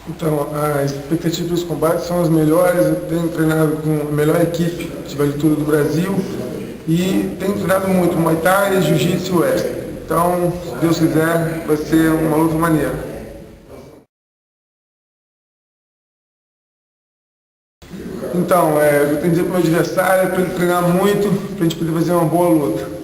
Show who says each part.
Speaker 1: Então, as expectativas dos combates são as melhores. Eu tenho treinado com a melhor equipe de vale tudo do Brasil e tenho treinado muito Muay Thai, Jiu-Jitsu e Wrestling. Então, se Deus quiser, vai ser uma luta maneira. Então, eu tenho que dizer para o meu adversário para ele treinar muito, para a gente poder fazer uma boa luta.